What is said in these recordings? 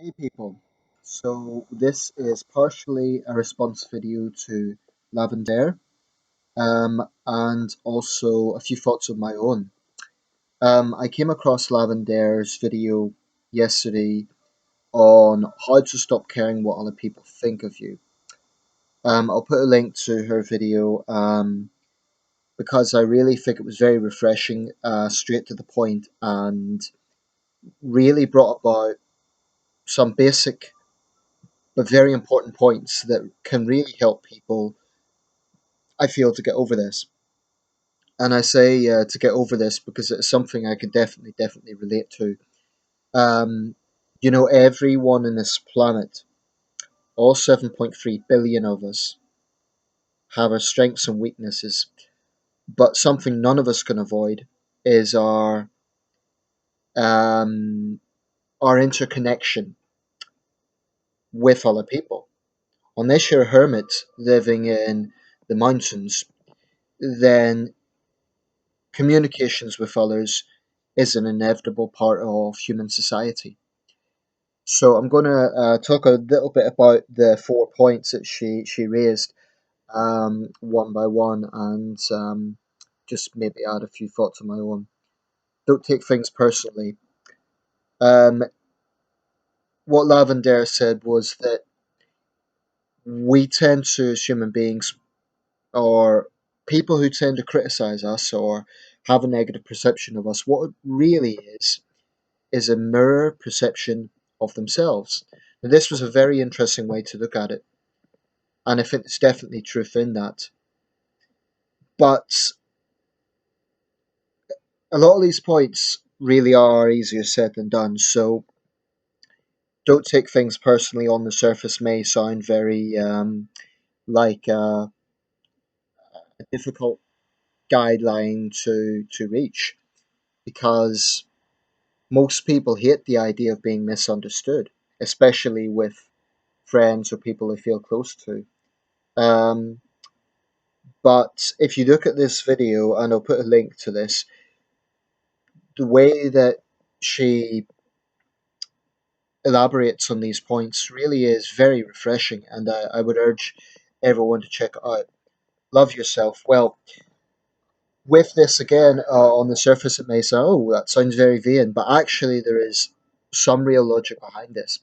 Hey people, so this is partially a response video to Lavendaire, and also a few thoughts of my own. I came across Lavendaire's video yesterday on how to stop caring what other people think of you. I'll put a link to her video because I really think it was very refreshing, straight to the point, and really brought about some basic but very important points that can really help people, I feel, to get over this. And I say to get over this because it's something I could definitely relate to. Um, everyone in this planet, all 7.3 billion of us, have our strengths and weaknesses. But something none of us can avoid is um, our interconnection with other people. Unless you're a hermit living in the mountains, then communications with others is an inevitable part of human society. So I'm going to talk a little bit about the 4 points that she raised, one by one, and just maybe add a few thoughts of my own. Don't take things personally. Um, what Lavendaire said was that we tend to, as human beings, or people who tend to criticize us or have a negative perception of us, what it really is a mirror perception of themselves. Now, this was a very interesting way to look at it, and I think there's definitely truth in that. But a lot of these points really are easier said than done, so don't take things personally. On the surface may sound very like a difficult guideline to reach, because most people hate the idea of being misunderstood, especially with friends or people they feel close to. Um, But if you look at this video, and I'll put a link to this, the way that she elaborates on these points really is very refreshing, and I would urge everyone to check it out. Love yourself. Well, with this again, on the surface, it may sound, oh, that sounds very vain, but actually, there is some real logic behind this.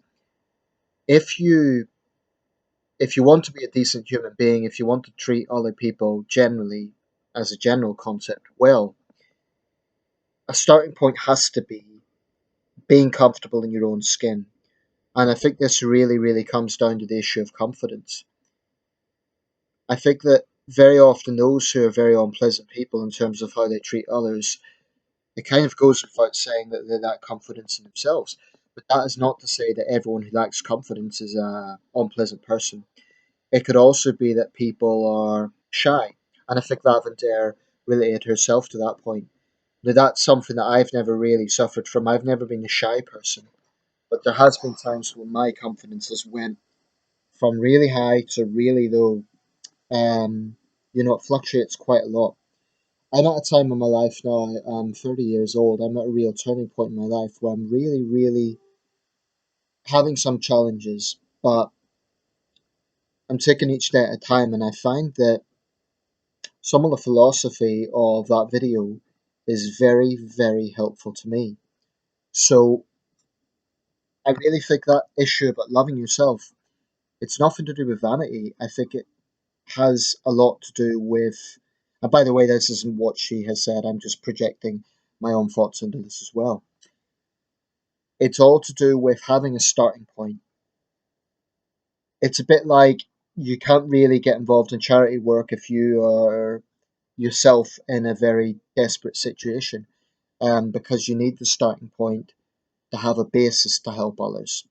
If you if you want to be a decent human being, if you want to treat other people generally, as a general concept, well, a starting point has to be being comfortable in your own skin. And I think this really comes down to the issue of confidence. I think that very often those who are very unpleasant people in terms of how they treat others, it kind of goes without saying that they lack confidence in themselves. But that is not to say that everyone who lacks confidence is a unpleasant person. It could also be that people are shy. And I think Lavender related herself to that point. Now, that's something that I've never really suffered from. I've never been a shy person. But there has been times when my confidence has went from really high to really low. It fluctuates quite a lot. I'm at a time in my life now, I'm 30 years old. I'm at a real turning point in my life where I'm really having some challenges, but I'm taking each day at a time, and I find that some of the philosophy of that video is very helpful to me. So I really think that issue about loving yourself, it's nothing to do with vanity. I think it has a lot to do with, and by the way, this isn't what she has said, I'm just projecting my own thoughts into this as well. It's all to do with having a starting point. It's a bit like you can't really get involved in charity work if you are yourself in a very desperate situation, because you need the starting point to have a basis to help others.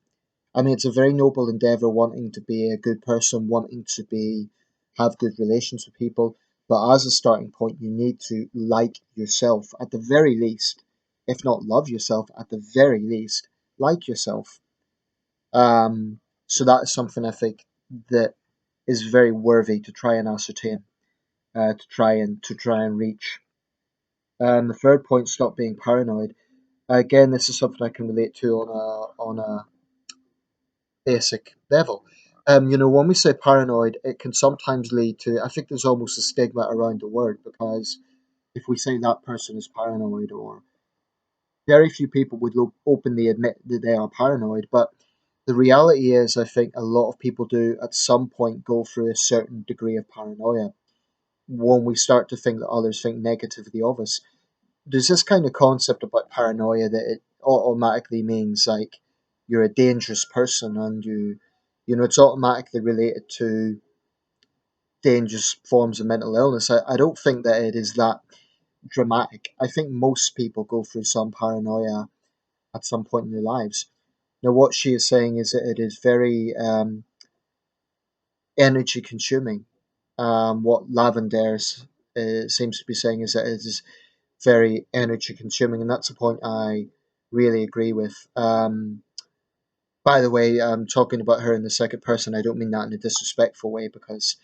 I mean, it's a very noble endeavor wanting to be a good person, wanting to be have good relations with people. But as a starting point, you need to like yourself at the very least, if not love yourself at the very least, like yourself. So that is something I think that is very worthy to try and ascertain, to try and reach. The third point, stop being paranoid. Again, this is something I can relate to on a basic level. When we say paranoid, it can sometimes lead to, I think there's almost a stigma around the word, because if we say that person is paranoid, or very few people would openly admit that they are paranoid, but the reality is, I think a lot of people do at some point go through a certain degree of paranoia when we start to think that others think negatively of us. There's this kind of concept about paranoia that it automatically means like you're a dangerous person, and it's automatically related to dangerous forms of mental illness. I don't think that it is that dramatic. I think most people go through some paranoia at some point in their lives. Now, what she is saying is that it is very energy consuming. What Lavendaire seems to be saying is that it is very energy consuming, and that's a point I really agree with. By the way, talking about her in the second person, I don't mean that in a disrespectful way, because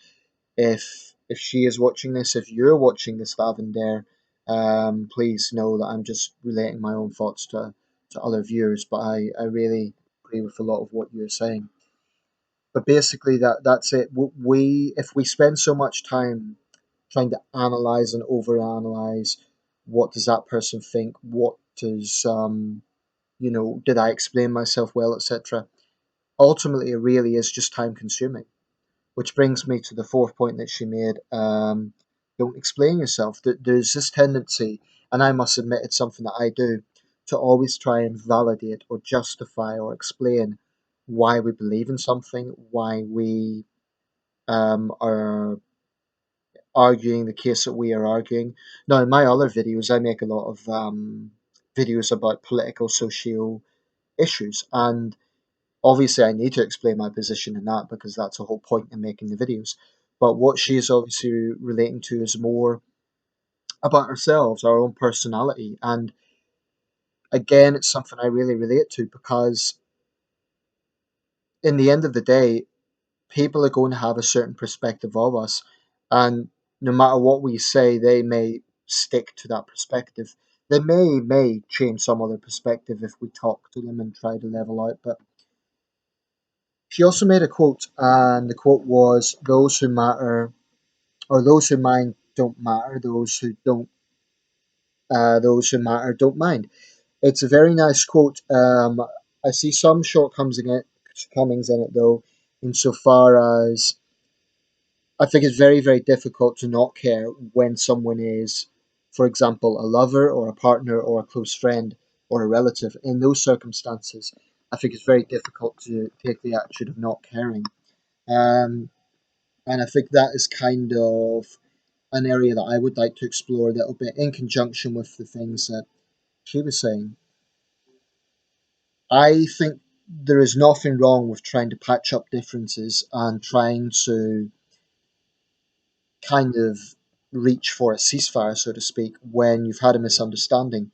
if she is watching this, if you're watching this, Lavendaire, please know that I'm just relating my own thoughts to other viewers, but I really agree with a lot of what you're saying. But basically, that's it. We if we spend so much time trying to analyze and overanalyze, what does that person think? What does did I explain myself well, etc. Ultimately, it really is just time consuming. Which brings me to the fourth point that she made. Don't explain yourself. There's this tendency, and I must admit it's something that I do, to always try and validate or justify or explain why we believe in something, why we are arguing the case that we are arguing. Now, in my other videos, I make a lot of videos about political, socio issues, and obviously, I need to explain my position in that because that's the whole point in making the videos. But what she is obviously relating to is more about ourselves, our own personality. And again, it's something I really relate to because in the end of the day, people are going to have a certain perspective of us. And no matter what we say, they may stick to that perspective. They may change some other perspective if we talk to them and try to level out. But she also made a quote, and the quote was, "Those who matter, or those who mind don't matter. Those who matter don't mind." It's a very nice quote. I see some shortcomings in it though, insofar as I think it's very, very difficult to not care when someone is, for example, a lover or a partner or a close friend or a relative. In those circumstances, I think it's very difficult to take the action of not caring. Um, and I think that is kind of an area that I would like to explore a little bit in conjunction with the things that she was saying. I think there is nothing wrong with trying to patch up differences and trying to kind of reach for a ceasefire, so to speak, when you've had a misunderstanding.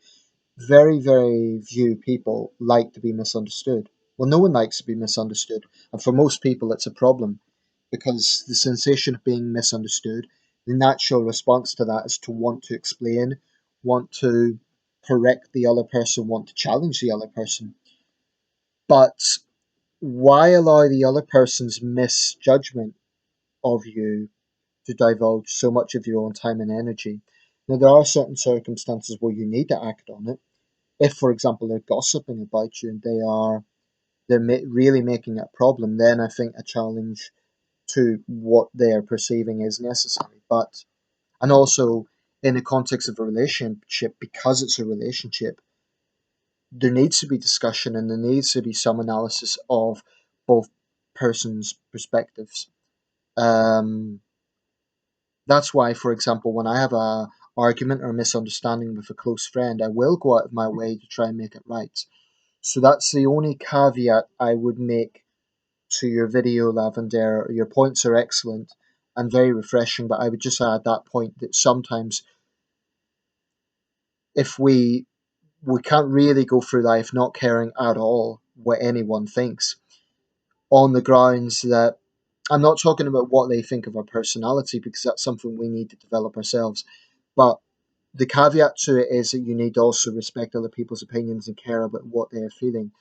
Very, very few people like to be misunderstood. Well, no one likes to be misunderstood, and for most people, it's a problem because the sensation of being misunderstood, the natural response to that is to want to explain, want to correct the other person, want to challenge the other person. But why allow the other person's misjudgment of you to divulge so much of your own time and energy? Now, there are certain circumstances where you need to act on it. If, for example, they're gossiping about you and they're really making it a problem, then I think a challenge to what they are perceiving is necessary. But and also in the context of a relationship, because it's a relationship, there needs to be discussion and there needs to be some analysis of both persons' perspectives. Um, that's why, for example, when I have a argument or misunderstanding with a close friend, I will go out of my way to try and make it right. So that's the only caveat I would make to your video, Lavender. Your points are excellent and very refreshing, but I would just add that point that sometimes if we can't really go through life not caring at all what anyone thinks, on the grounds that I'm not talking about what they think of our personality because that's something we need to develop ourselves, but the caveat to it is that you need to also respect other people's opinions and care about what they are feeling.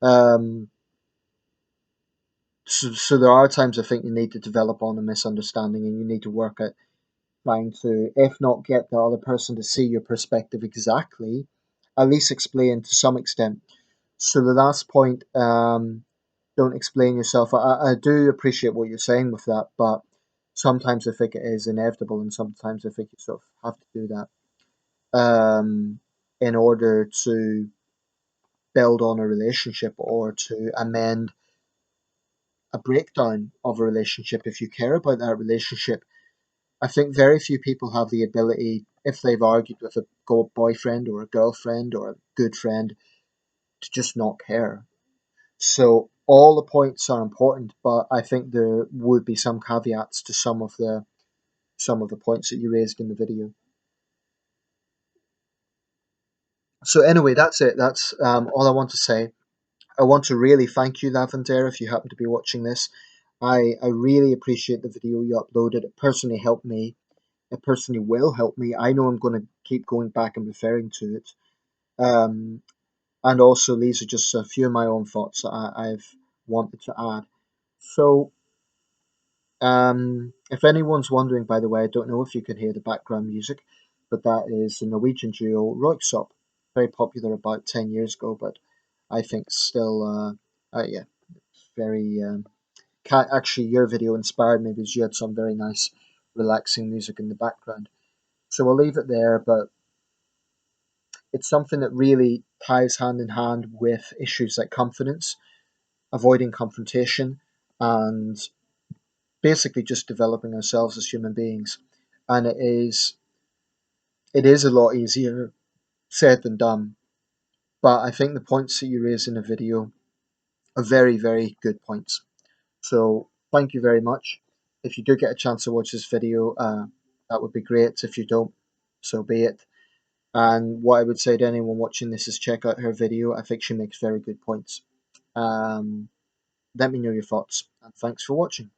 Um, So there are times I think you need to develop on a misunderstanding, and you need to work at trying to, if not get the other person to see your perspective exactly, at least explain to some extent. So the last point, don't explain yourself. I do appreciate what you're saying with that, but sometimes I think it is inevitable, and sometimes I think you sort of have to do that in order to build on a relationship or to amend a breakdown of a relationship if you care about that relationship. I think very few people have the ability, if they've argued with a boyfriend or a girlfriend or a good friend, to just not care. So all the points are important, but I think there would be some caveats to some of the points that you raised in the video. So anyway, that's it. That's all I want to say. I want to really thank you, Lavendaire, if you happen to be watching this. I really appreciate the video you uploaded. It personally helped me. It personally will help me. I know I'm going to keep going back and referring to it. Um, and also, these are just a few of my own thoughts that I've wanted to add. So, if anyone's wondering, by the way, I don't know if you can hear the background music, but that is the Norwegian duo Röyksopp, very popular about 10 years ago, but I think still, yeah, very. Actually, your video inspired me because you had some very nice, relaxing music in the background. So we'll leave it there, but it's something that really ties hand in hand with issues like confidence, avoiding confrontation, and basically just developing ourselves as human beings. And it is a lot easier said than done. But I think the points that you raise in the video are very, very good points. So thank you very much. If you do get a chance to watch this video, that would be great. If you don't, so be it. And what I would say to anyone watching this is check out her video. I think she makes very good points. Um, Let me know your thoughts, and thanks for watching.